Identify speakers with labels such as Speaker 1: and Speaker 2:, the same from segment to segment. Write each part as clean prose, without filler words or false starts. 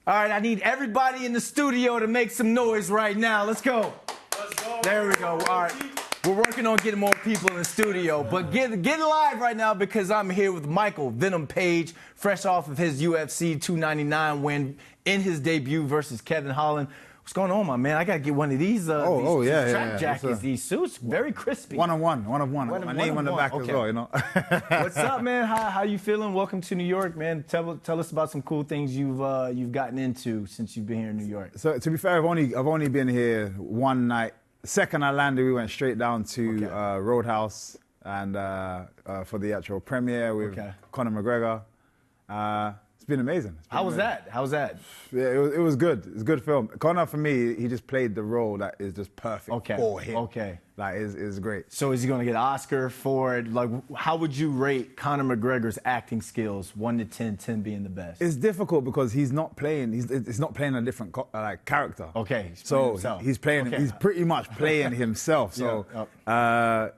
Speaker 1: All right, I need everybody in the studio to make some noise right now. Let's go.
Speaker 2: Let's go.
Speaker 1: There we go. All right. We're working on getting more people in the studio, but get live right now because I'm here with Michael Venom Page, fresh off of his UFC 299 win in his debut versus Kevin Holland. What's going on, my man? I gotta get one of these. Strap jackets, these suits, very crispy.
Speaker 2: One of one. My name on the back as well, you know.
Speaker 1: What's up, man? How you feeling? Welcome to New York, man. Tell us about some cool things you've gotten into since you've been here in New York.
Speaker 2: So to be fair, I've only been here one night. Second I landed, we went straight down to Roadhouse and for the actual premiere with Conor McGregor. It's been amazing.
Speaker 1: How was that?
Speaker 2: Yeah, it was good. It's a good film. Conor, for me, he just played the role that is just perfect for him. Like, it's great.
Speaker 1: So is he going to get an Oscar for it? Like, how would you rate Conor McGregor's acting skills, 1 to 10, 10 being the best?
Speaker 2: It's difficult because he's not playing. He's not playing a different character.
Speaker 1: Okay.
Speaker 2: He's playing. He's pretty much playing himself. So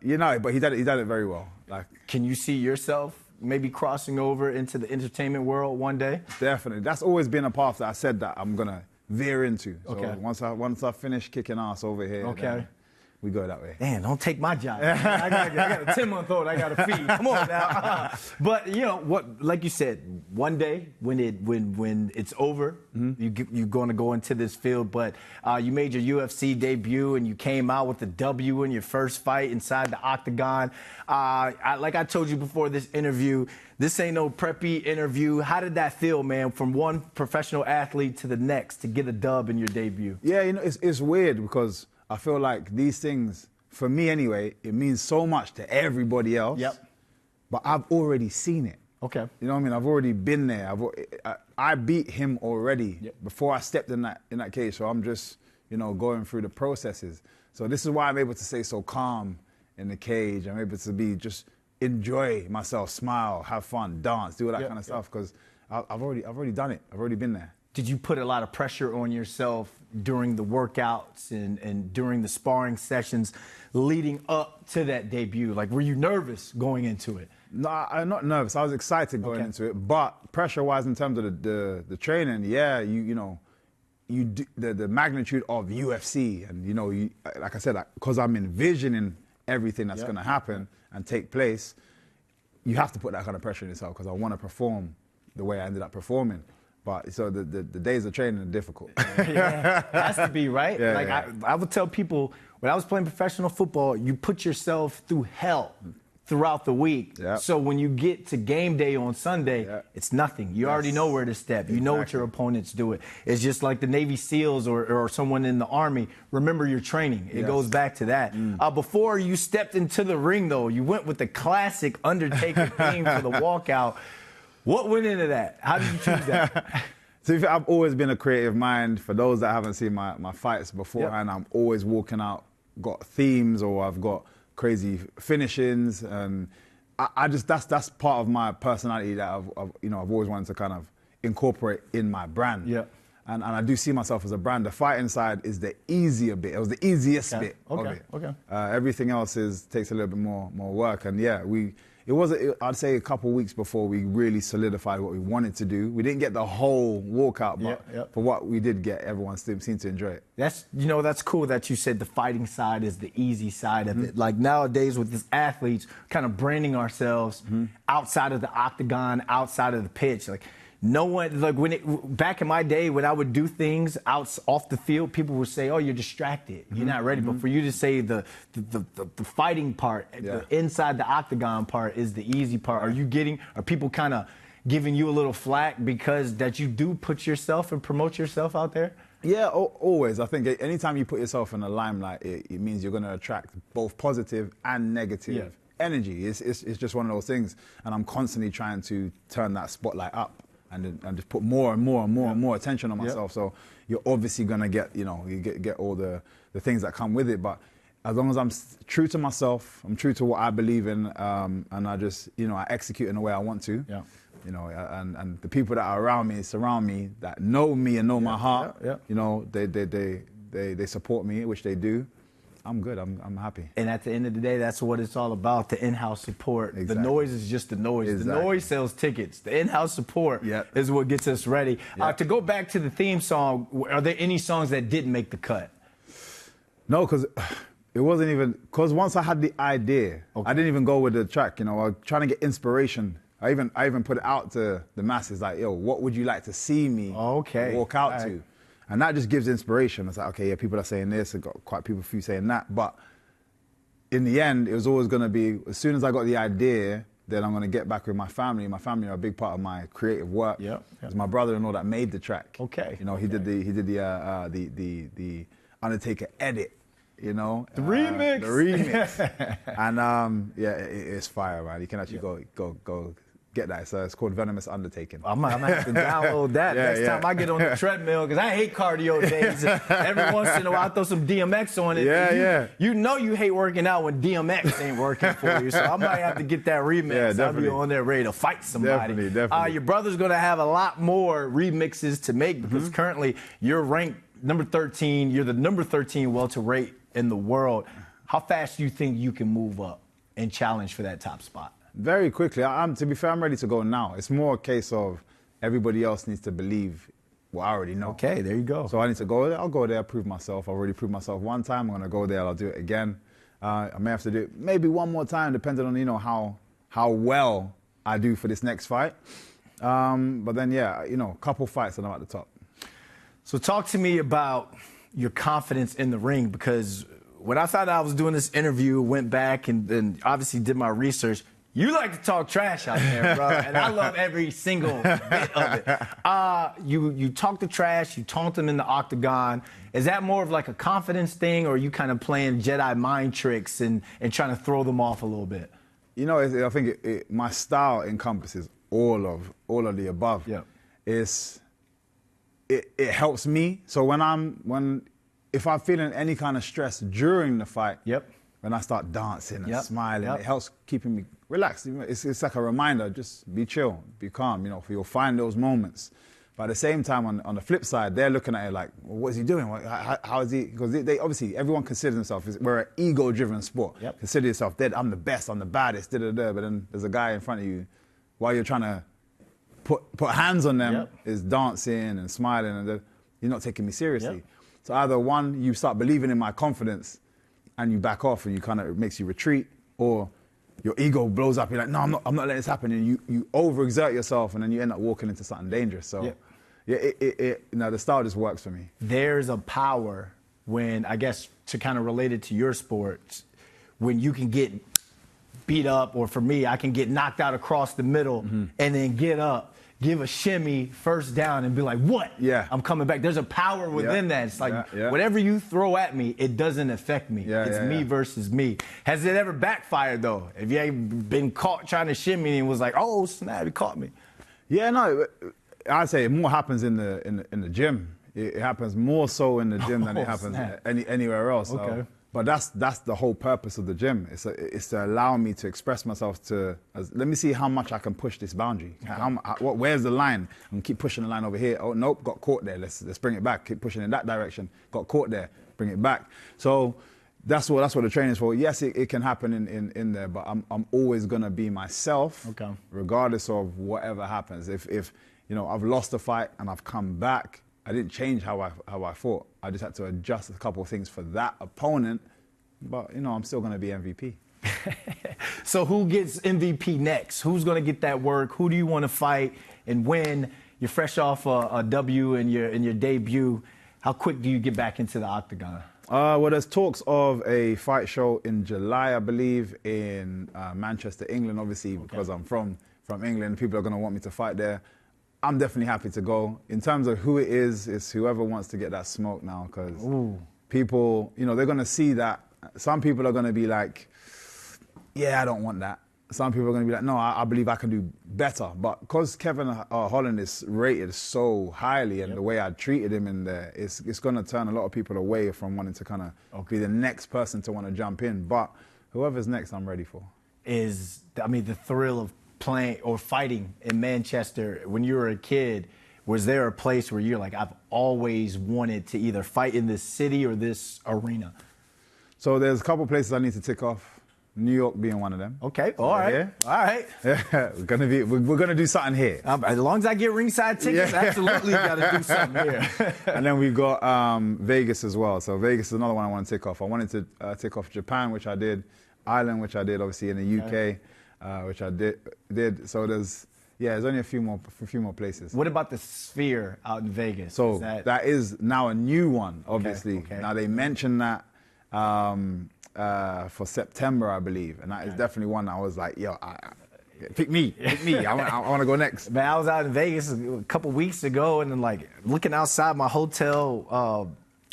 Speaker 2: you know, but he did it very well. Like,
Speaker 1: can you see yourself maybe crossing over into the entertainment world one day?
Speaker 2: Definitely. That's always been a path that I said that I'm gonna veer into. So once I finish kicking ass over here, then we go that way.
Speaker 1: Man, don't take my job. I got a 10-month-old I got to feed. Come on now. But you know what? Like you said, one day when it's over, you're going to go into this field. But you made your UFC debut and you came out with a W in your first fight inside the octagon. Like I told you before this interview, this ain't no preppy interview. How did that feel, man, from one professional athlete to the next to get a dub in your debut?
Speaker 2: Yeah, you know, it's weird because I feel like these things, for me anyway, it means so much to everybody else.
Speaker 1: Yep.
Speaker 2: But I've already seen it.
Speaker 1: Okay.
Speaker 2: You know what I mean? I've already been there. I beat him already before I stepped in that cage. So I'm just, you know, going through the processes. So this is why I'm able to stay so calm in the cage. I'm able to just enjoy myself, smile, have fun, dance, do all that kind of stuff because I've already done it. I've already been there.
Speaker 1: Did you put a lot of pressure on yourself during the workouts and during the sparring sessions leading up to that debut? Like, were you nervous going into it?
Speaker 2: No, I'm not nervous. I was excited going into it. But pressure-wise, in terms of the training, you know, the magnitude of UFC, and you know, like I said, because I'm envisioning everything that's going to happen and take place, you have to put that kind of pressure on yourself because I want to perform the way I ended up performing. But so the days of training are difficult.
Speaker 1: Has to be, right? I would tell people, when I was playing professional football, you put yourself through hell throughout the week. So when you get to game day on Sunday, it's nothing. You already know where to step. You know what your opponents do. It's just like the Navy SEALs or someone in the Army. Remember your training. It goes back to that. Before you stepped into the ring, though, you went with the classic Undertaker theme for the walkout. What went into that? How did you choose that?
Speaker 2: So I've always been a creative mind. For those that haven't seen my fights beforehand, I'm always walking out, got themes, or I've got crazy finishings, and that's part of my personality that I've always wanted to kind of incorporate in my brand. And I do see myself as a brand. The fighting side is the easier bit. It was the easiest bit of it. Everything else takes a little bit more work. And it was, I'd say, a couple of weeks before we really solidified what we wanted to do. We didn't get the whole walkout, but for what we did get, everyone seemed to enjoy it.
Speaker 1: That's cool that you said the fighting side is the easy side of it. Like nowadays with these athletes, kind of branding ourselves outside of the octagon, outside of the pitch. Like no one, like back in my day when I would do things off the field, people would say, "Oh, you're distracted, you're not ready." But for you to say the fighting part, the inside the octagon part is the easy part. Are people kind of giving you a little flack because that you do put yourself and promote yourself out there?
Speaker 2: Yeah, always. I think anytime you put yourself in the limelight, it means you're going to attract both positive and negative energy. It's just one of those things, and I'm constantly trying to turn that spotlight up. And just put more and more attention on myself. So you're obviously gonna get, you get all the things that come with it. But as long as I'm true to myself, I'm true to what I believe in, and I just, I execute in the way I want to. And the people that are around me, surround me, that know me and know my heart, they support me, which they do. I'm good. I'm happy.
Speaker 1: And at the end of the day, that's what it's all about, the in-house support.
Speaker 2: Exactly.
Speaker 1: The noise is just the noise.
Speaker 2: Exactly.
Speaker 1: The noise sells tickets. The in-house support is what gets us ready. To go back to the theme song, are there any songs that didn't make the cut?
Speaker 2: No, because it wasn't even, because once I had the idea, I didn't even go with the track, you know, I was trying to get inspiration. I even put it out to the masses, like, yo, what would you like to see me walk out to? And that just gives inspiration. It's like, okay, yeah, people are saying this, I've got quite a few saying that. But in the end, it was always going to be, as soon as I got the idea, then I'm going to get back with my family. My family are a big part of my creative work. It's my brother-in-law that made the track. You know, he did the Undertaker edit. You know,
Speaker 1: the remix.
Speaker 2: The remix. And yeah, it's fire, man. You can actually go get that. So it's called Venomous Undertaking.
Speaker 1: I'm gonna have to download that next time I get on the treadmill, because I hate cardio days. Every once in a while I throw some DMX on it. You know you hate working out when DMX ain't working for you. So I might have to get that remix. I'll be on there ready to fight somebody.
Speaker 2: Definitely.
Speaker 1: Your brother's gonna have a lot more remixes to make, because currently you're ranked number 13. You're the number 13 welterweight in the world. How fast do you think you can move up and challenge for that top spot?
Speaker 2: Very quickly. To be fair, I'm ready to go now. It's more a case of everybody else needs to believe what I already know.
Speaker 1: Okay, there you go.
Speaker 2: So I need to go there. I'll go there, prove myself. I've already proved myself one time. I'm going to go there. I'll do it again. I may have to do it maybe one more time, depending on, you know, how well I do for this next fight. But then, yeah, you know, a couple fights and I'm at the top.
Speaker 1: So talk to me about your confidence in the ring, because when I thought I was doing this interview, went back and then obviously did my research. You like to talk trash out there, bro, and I love every single bit of it. You talk the trash, you taunt them in the octagon. Is that more of like a confidence thing, or are you kind of playing Jedi mind tricks and trying to throw them off a little bit?
Speaker 2: You know, I think my style encompasses all of the above. It helps me. So if I'm feeling any kind of stress during the fight, when I start dancing and smiling, it helps keeping me relaxed. It's like a reminder, just be chill, be calm, you know, you'll find those moments. But at the same time, on the flip side, they're looking at it like, well, what is he doing? How is he? Because they obviously, everyone considers themselves, we're an ego-driven sport. Consider yourself dead, I'm the best, I'm the baddest, but then there's a guy in front of you, while you're trying to put hands on them, is dancing and smiling, and you're not taking me seriously. So either one, you start believing in my confidence and you back off and it makes you retreat, or your ego blows up, you're like, no, I'm not letting this happen, and you overexert yourself, and then you end up walking into something dangerous. So the style just works for me.
Speaker 1: There's a power when, I guess, to kind of relate it to your sport, when you can get beat up, or for me, I can get knocked out across the middle and then get up, give a shimmy, first down, and be like, what? I'm coming back. There's a power within that. It's like, whatever you throw at me, it doesn't affect me. It's me versus me. Has it ever backfired, though? Have you been caught trying to shimmy and was like, oh, snap, he caught me?
Speaker 2: Yeah, no, I'd say it more happens in the gym. It happens more so in the gym than it happens anywhere else.
Speaker 1: Okay.
Speaker 2: But that's the whole purpose of the gym. It's to allow me to express myself. Let me see how much I can push this boundary. Where's the line? I'm gonna keep pushing the line over here. Oh nope, got caught there. Let's bring it back. Keep pushing in that direction. Got caught there. Bring it back. So that's what the training's for. Yes, it can happen in there, but I'm always gonna be myself, regardless of whatever happens. If you know I've lost a fight and I've come back, I didn't change how I fought. I just had to adjust a couple of things for that opponent. But, you know, I'm still going to be MVP.
Speaker 1: So who gets MVP next? Who's going to get that work? Who do you want to fight and win? You're fresh off a W in your debut. How quick do you get back into the octagon?
Speaker 2: Well, there's talks of a fight show in July, I believe, in Manchester, England, obviously, because I'm from England. People are going to want me to fight there. I'm definitely happy to go. In terms of who it is, it's whoever wants to get that smoke now, because people, you know, they're going to see that. Some people are going to be like, yeah, I don't want that. Some people are going to be like, no, I believe I can do better. But because Kevin Holland is rated so highly, and the way I treated him in there, it's going to turn a lot of people away from wanting to kind of be the next person to want to jump in. But whoever's next, I'm ready for.
Speaker 1: The thrill of playing or fighting in Manchester when you were a kid, was there a place where you're like, I've always wanted to either fight in this city or this arena?
Speaker 2: So there's a couple places I need to tick off. New York being one of them.
Speaker 1: Okay, all right.
Speaker 2: Yeah.
Speaker 1: All right.
Speaker 2: Yeah, we're gonna do something here.
Speaker 1: As long as I get ringside tickets, absolutely got to do something here.
Speaker 2: And then we've got Vegas as well. So Vegas is another one I want to tick off. I wanted to tick off Japan, which I did, Ireland, which I did, obviously in the UK, which I did. So there's only a few more places.
Speaker 1: What about the Sphere out in Vegas?
Speaker 2: So that is now a new one, obviously.
Speaker 1: Okay.
Speaker 2: Now they mentioned that for September, I believe, and that is definitely one I was like, yo, pick me. I want to go next.
Speaker 1: Man, I was out in Vegas a couple weeks ago, and then like looking outside my hotel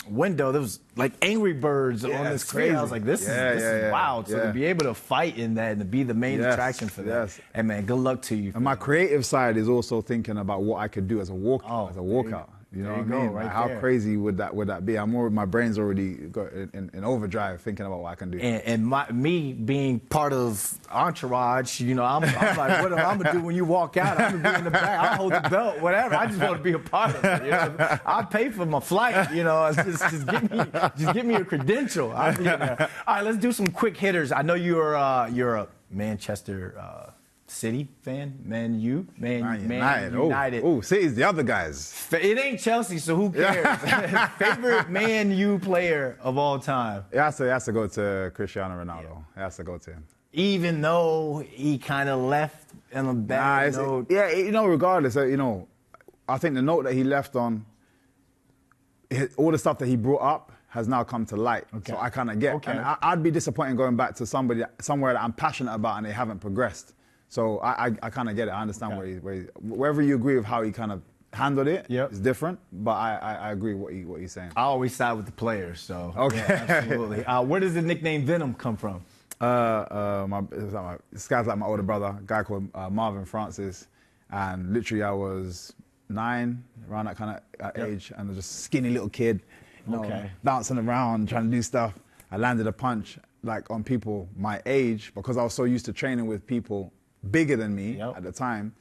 Speaker 1: window, there was like Angry Birds on this screen. I was like, this is wild. So to be able to fight in that and to be the main attraction for that, and man, good luck to you.
Speaker 2: And my creative side is also thinking about what I could do as a walkout. You know what I mean?
Speaker 1: Right,
Speaker 2: how crazy would that be? My brain's already got in overdrive thinking about what I can do.
Speaker 1: And me being part of Entourage, you know, I'm like, what am I gonna do when you walk out? I'm gonna be in the back. I'll hold the belt, whatever. I just want to be a part of it. You know? I'll pay for my flight. You know, just give me a credential. I'll be in there. All right, let's do some quick hitters. I know you're a Manchester City fan, Man United.
Speaker 2: Oh, City's the other guys.
Speaker 1: It ain't Chelsea, so who cares? Favorite Man U player of all time?
Speaker 2: It has to go to Cristiano Ronaldo. It has to go to him.
Speaker 1: Even though he kind of left on a bad note.
Speaker 2: Yeah, you know, regardless, you know, I think the note that he left on, all the stuff that he brought up has now come to light. Okay. So I kind of get. Okay. And I'd be disappointed going back to somewhere that I'm passionate about and they haven't progressed. So I kind of get it. I understand wherever you agree with how he kind of handled it, it's different. But I agree what he's saying.
Speaker 1: I always side with the players, so yeah, absolutely. Where does the nickname Venom come from?
Speaker 2: This guy's like my older brother, a guy called Marvin Francis, and literally I was 9, around that kind of age, and I was just a skinny little kid, you know, bouncing around trying to do stuff. I landed a punch like on people my age because I was so used to training with people bigger than me at the time.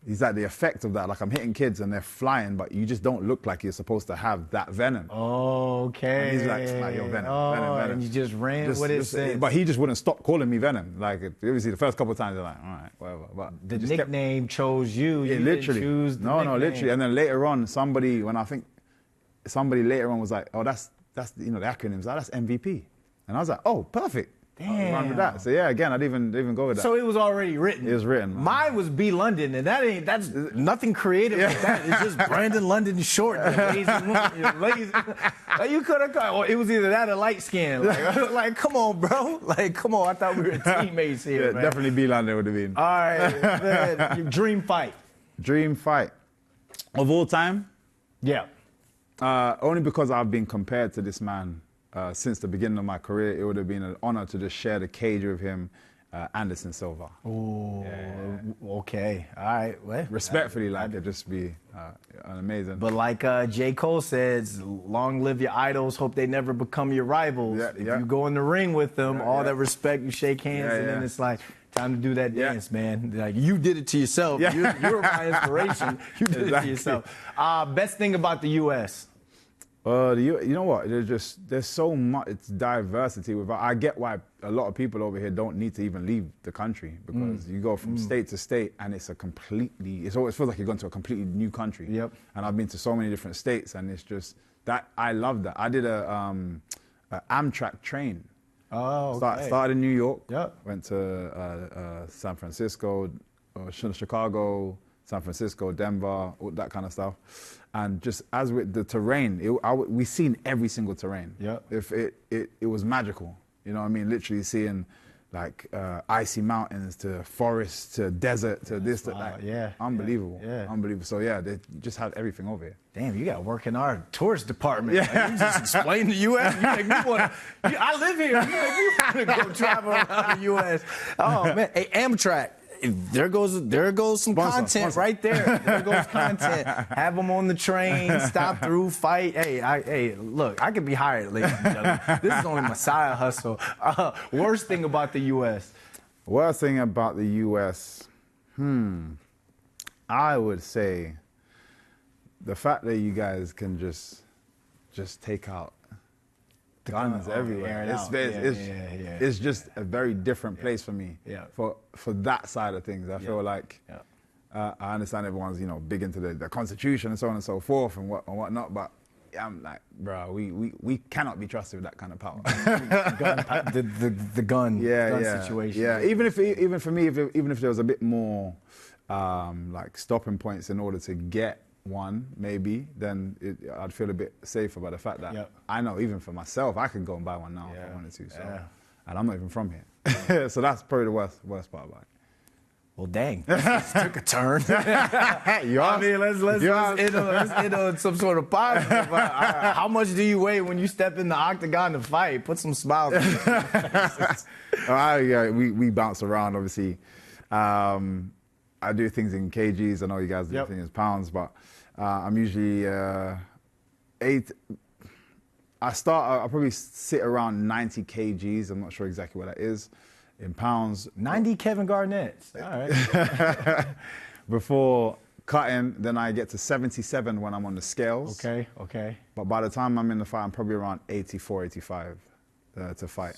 Speaker 2: He's like the effect of that. Like I'm hitting kids and they're flying, but you just don't look like you're supposed to have that venom.
Speaker 1: Okay.
Speaker 2: And he's like, yo, Venom, Venom.
Speaker 1: And you just ran with it.
Speaker 2: But he just wouldn't stop calling me Venom. Like obviously the first couple of times they're like, all right, whatever. But
Speaker 1: the nickname chose you. You
Speaker 2: literally
Speaker 1: didn't choose the nickname.
Speaker 2: No, literally. And then later on, somebody later on was like, oh, that's you know the acronyms. That's MVP. And I was like, oh, perfect.
Speaker 1: Damn.
Speaker 2: Run with that. So yeah, again, I'd even go with that.
Speaker 1: So it was already written.
Speaker 2: It was written. Man.
Speaker 1: Mine was B London, and that's nothing creative like that. It's just Brandon London short. Lazy. Like you could have got. It was either that or light skin. Like come on, bro. Like come on. I thought we were teammates here.
Speaker 2: Yeah,
Speaker 1: man.
Speaker 2: Definitely B London would have been.
Speaker 1: All right, man. Your dream fight.
Speaker 2: Dream fight of all time.
Speaker 1: Yeah.
Speaker 2: Only because I've been compared to this man. Since the beginning of my career, it would have been an honor to just share the cage with him, Anderson Silva.
Speaker 1: Oh, okay. All right. Well,
Speaker 2: respectfully, it'd just be an amazing.
Speaker 1: But like J. Cole says, long live your idols, hope they never become your rivals. If you go in the ring with them, all that respect, you shake hands, and then it's like, time to do that dance, man. Like, you did it to yourself. You're my inspiration. You did it to yourself. Best thing about the U.S.?
Speaker 2: You know what? There's so much diversity. I get why a lot of people over here don't need to even leave the country because you go from state to state and it always feels like you're going to a completely new country. Yep. And I've been to so many different states and it's just that I love that. I did a Amtrak train.
Speaker 1: Oh, okay.
Speaker 2: Started in New York. Yep. Went to San Francisco, Chicago, San Francisco, Denver, all that kind of stuff. And just as with the terrain, we seen every single terrain. Yeah. It was magical. You know what I mean? Literally seeing like icy mountains to forests to desert to this to that. Yeah. Unbelievable. Yeah. Unbelievable. So yeah, they just had everything over here.
Speaker 1: Damn, you got to work in our tourist department. Yeah. Like, you just explain the U.S. You make me want to. I live here. You make me want to go travel around the U.S. Oh man, hey, Amtrak. There goes some content right there. There goes content. Have them on the train, stop through, fight. Hey, look, I could be hired, ladies and gentlemen. This is only my side hustle. Worst thing about the U.S.?
Speaker 2: Worst thing about the U.S., I would say the fact that you guys can just take out guns everywhere. It's just a very different place for me.
Speaker 1: Yeah.
Speaker 2: For that side of things, I feel like I understand everyone's big into the Constitution and so on and so forth and whatnot, but I'm like, bro, we cannot be trusted with that kind of power.
Speaker 1: the gun situation.
Speaker 2: Yeah, even for me, even if there was a bit more like stopping points in order to get one, maybe, then I'd feel a bit safer by the fact that I know even for myself, I can go and buy one now if I wanted to. So, and I'm not even from here. So that's probably the worst part about it.
Speaker 1: Well, dang, this took a turn.
Speaker 2: I mean,
Speaker 1: let's end on some sort of positive. How much do you weigh when you step in the octagon to fight? Put some smiles on your face.
Speaker 2: We bounce around, obviously. I do things in kgs. I know you guys do things in pounds, but I'm usually 8. I probably sit around 90 kgs. I'm not sure exactly what that is in pounds.
Speaker 1: 90 Kevin Garnett's. All right.
Speaker 2: Before cutting, then I get to 77 when I'm on the scales.
Speaker 1: Okay.
Speaker 2: But by the time I'm in the fight, I'm probably around 84, 85 to fight.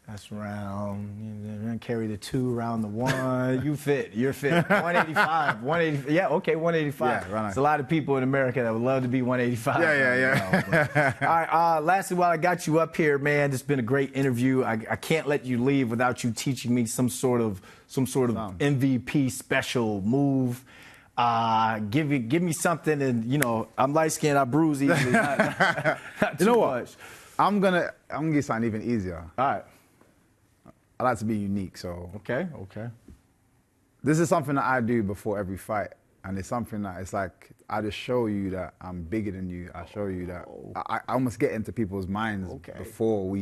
Speaker 1: That's round, carry the 2, round the 1. You're fit. 185, 180. Yeah, okay, 185.
Speaker 2: Yeah, right.
Speaker 1: There's a lot of people in America that would love to be 185.
Speaker 2: Yeah.
Speaker 1: All right, lastly, while I got you up here, man, it's been a great interview. I can't let you leave without you teaching me some sort of MVP special move. Give me something, and I'm light skinned, I bruise easily. Not too much.
Speaker 2: I'm gonna give you something even easier.
Speaker 1: All right.
Speaker 2: I like to be unique, so.
Speaker 1: Okay.
Speaker 2: This is something that I do before every fight, and it's something that it's like, I just show you that I'm bigger than you. I show you that I almost get into people's minds before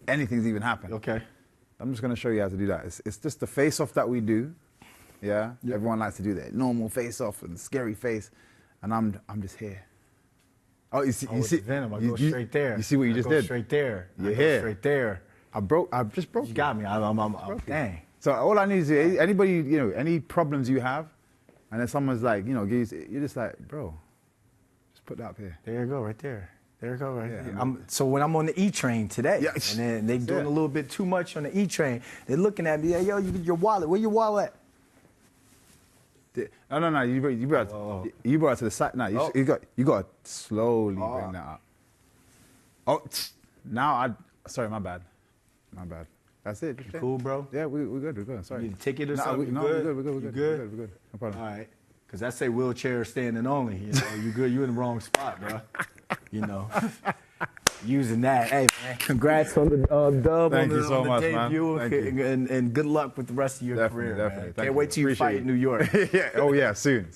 Speaker 2: anything's even happened.
Speaker 1: Okay.
Speaker 2: I'm just gonna show you how to do that. It's just the face-off that we do, yeah? Everyone likes to do that normal face-off and scary face, and I'm just here. Oh, you see
Speaker 1: Venom, I go straight there.
Speaker 2: You see what you just did?
Speaker 1: Straight there.
Speaker 2: You're here.
Speaker 1: Straight there.
Speaker 2: I just broke.
Speaker 1: You got me. I'm dang.
Speaker 2: So all I need is anybody, any problems you have, and then someone's like, you're just like, bro, just put that up here.
Speaker 1: There you go, right there. There you go, right there. So when I'm on the E train today, and then they doing a little bit too much on the E train, they're looking at me, like, yo, your wallet, where your wallet at?
Speaker 2: No. You brought it to the side. No, you got to slowly bring that up. Oh, sorry, my bad. That's it.
Speaker 1: You cool, bro?
Speaker 2: Yeah, we're good. We're good. Sorry.
Speaker 1: You need a ticket or something?
Speaker 2: We're good.
Speaker 1: You good?
Speaker 2: We're good. No problem.
Speaker 1: All right. Because I say wheelchair standing only. You good. You in the wrong spot, bro. Using that. Hey, man, congrats on the dub.
Speaker 2: Thank you so
Speaker 1: on the
Speaker 2: much,
Speaker 1: debut,
Speaker 2: man. Thank you.
Speaker 1: And good luck with the rest of your career,
Speaker 2: Definitely.
Speaker 1: man. Can't wait till you fight in New York.
Speaker 2: Yeah. Oh, yeah. Soon.